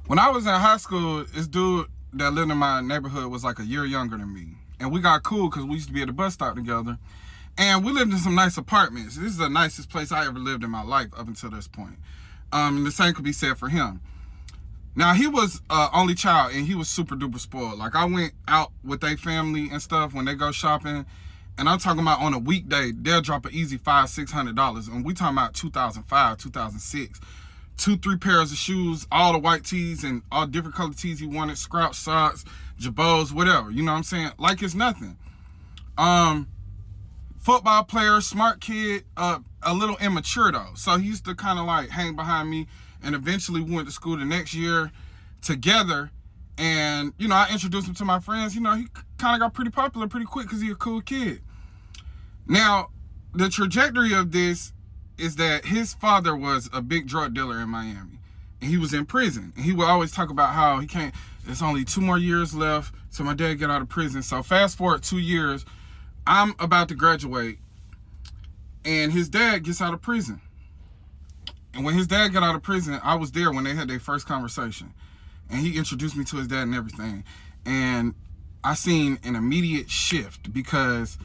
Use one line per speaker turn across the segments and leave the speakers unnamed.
When I was in high school, this dude that lived in my neighborhood was like a year younger than me. And we got cool because we used to be at the bus stop together. And we lived in some nice apartments. This is the nicest place I ever lived in my life up until this point. And the same could be said for him. Now, he was only child, and he was super duper spoiled. Like, I went out with their family and stuff when they go shopping, and I'm talking about on a weekday, they'll drop an easy $500-$600. And we talking about 2005, 2006. 2-3 pairs of shoes, all the white tees and all different color tees he wanted, scrouch socks, jabots, whatever. You know what I'm saying? Like it's nothing. Football player, smart kid, a little immature though. So he used to kind of like hang behind me, and eventually we went to school the next year together. And, you know, I introduced him to my friends. You know, he kind of got pretty popular pretty quick because he's a cool kid. Now, the trajectory of this is that his father was a big drug dealer in Miami, and he was in prison. And he would always talk about how he can't, there's only 2 more years left till my dad get out of prison. So fast forward 2 years, I'm about to graduate, and his dad gets out of prison. And when his dad got out of prison, I was there when they had their first conversation, and he introduced me to his dad and everything. And I seen an immediate shift because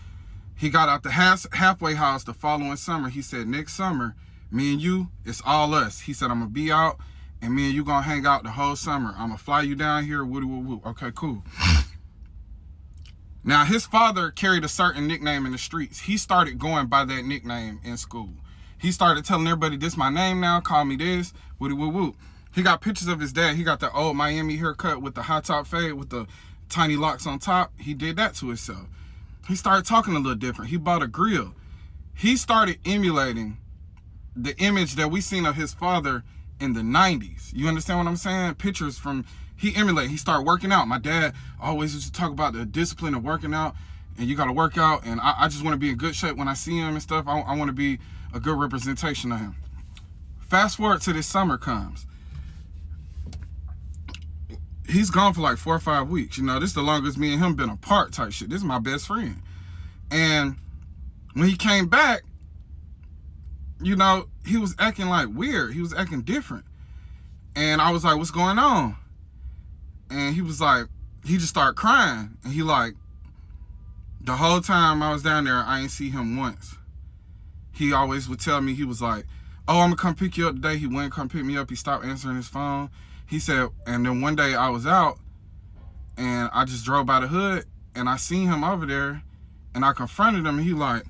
he got out the halfway house the following summer. He said, next summer, me and you, it's all us. He said, I'm going to be out, and me and you going to hang out the whole summer. I'm going to fly you down here, woody woo woo. Okay, cool. Now, his father carried a certain nickname in the streets. He started going by that nickname in school. He started telling everybody, this my name now, call me this, woody woo woo. He got pictures of his dad. He got the old Miami haircut with the high top fade with the tiny locks on top. He did that to himself. He started talking a little different. He bought a grill. He started emulating the image that we seen of his father in the 90s. You understand what I'm saying? Pictures from, he emulated. He started working out. My dad always used to talk about the discipline of working out, and you got to work out, and I just want to be in good shape when I see him and stuff. I want to be a good representation of him. Fast forward to this summer comes. He's gone for like 4 or 5 weeks. You know, this is the longest me and him been apart type shit. This is my best friend. And when he came back, you know, he was acting like weird. He was acting different. And I was like, what's going on? And he was like, he just started crying. And he like, the whole time I was down there, I ain't see him once. He always would tell me, he was like, oh, I'm gonna come pick you up today. He wouldn't come pick me up. He stopped answering his phone. He said, and then one day I was out, and I just drove by the hood, and I seen him over there, and I confronted him, and he like,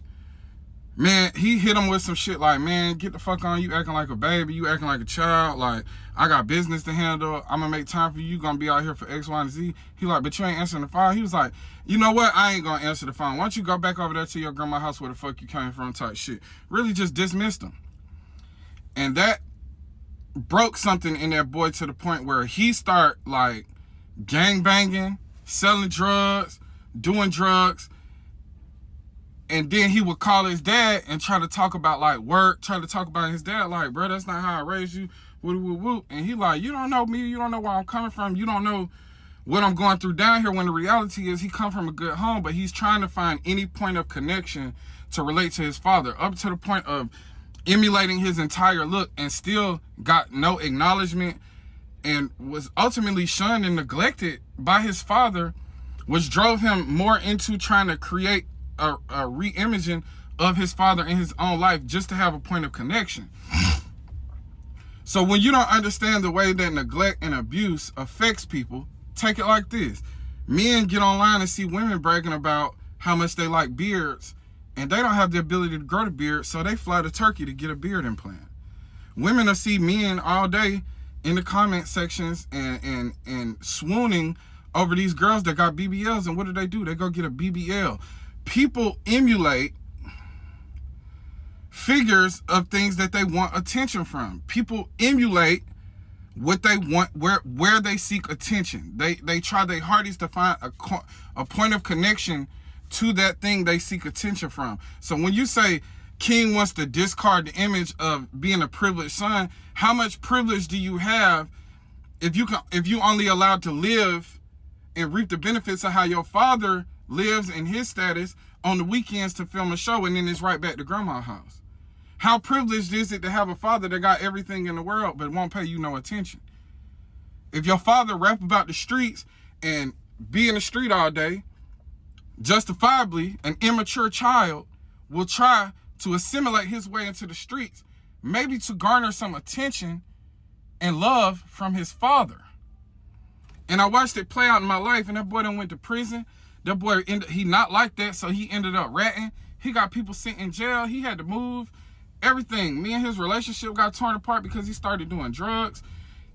man, he hit him with some shit like, man, get the fuck on, you acting like a baby, you acting like a child, like, I got business to handle, I'm gonna make time for you, you gonna be out here for X, Y, and Z. He like, but you ain't answering the phone. He was like, you know what, I ain't gonna answer the phone. Why don't you go back over there to your grandma's house where the fuck you came from type shit. Really just dismissed him. And that broke something in that boy to the point where he start like gang banging, selling drugs, doing drugs. And then he would call his dad and try to talk about like work, try to talk about his dad like, bro, that's not how I raised you, woo woo woo. And he like, you don't know me, you don't know where I'm coming from, you don't know what I'm going through down here, when the reality is he come from a good home, but he's trying to find any point of connection to relate to his father, up to the point of emulating his entire look, and still got no acknowledgement, and was ultimately shunned and neglected by his father, which drove him more into trying to create a re-imaging of his father in his own life just to have a point of connection. So when you don't understand the way that neglect and abuse affects people, take it like this. Men get online and see women bragging about how much they like beards, and they don't have the ability to grow the beard, so they fly to Turkey to get a beard implant. Women will see men all day in the comment sections and swooning over these girls that got BBLs, and what do? They go get a BBL. People emulate figures of things that they want attention from. People emulate what they want, where they seek attention. They try their hardest to find a point of connection to that thing they seek attention from. So when you say King wants to discard the image of being a privileged son, how much privilege do you have if you only allowed to live and reap the benefits of how your father lives in his status on the weekends to film a show, and then it's right back to grandma's house? How privileged is it to have a father that got everything in the world but won't pay you no attention? If your father rap about the streets and be in the street all day, justifiably, an immature child will try to assimilate his way into the streets, maybe to garner some attention and love from his father. And I watched it play out in my life, and that boy done went to prison. That boy, he not like that, so he ended up ratting. He got people sent in jail. He had to move. Everything. Me and his relationship got torn apart because he started doing drugs.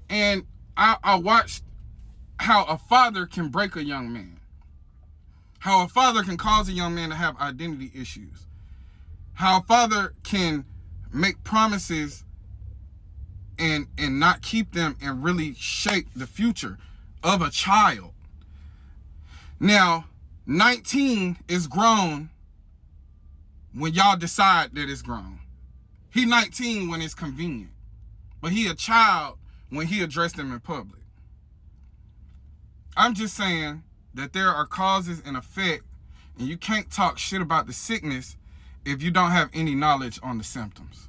And I watched how a father can break a young man. How a father can cause a young man to have identity issues. How a father can make promises and not keep them and really shape the future of a child. Now, 19 is grown when y'all decide that it's grown. He 19 when it's convenient, but he a child when he addressed them in public. I'm just saying that there are causes and effect, and you can't talk shit about the sickness if you don't have any knowledge on the symptoms.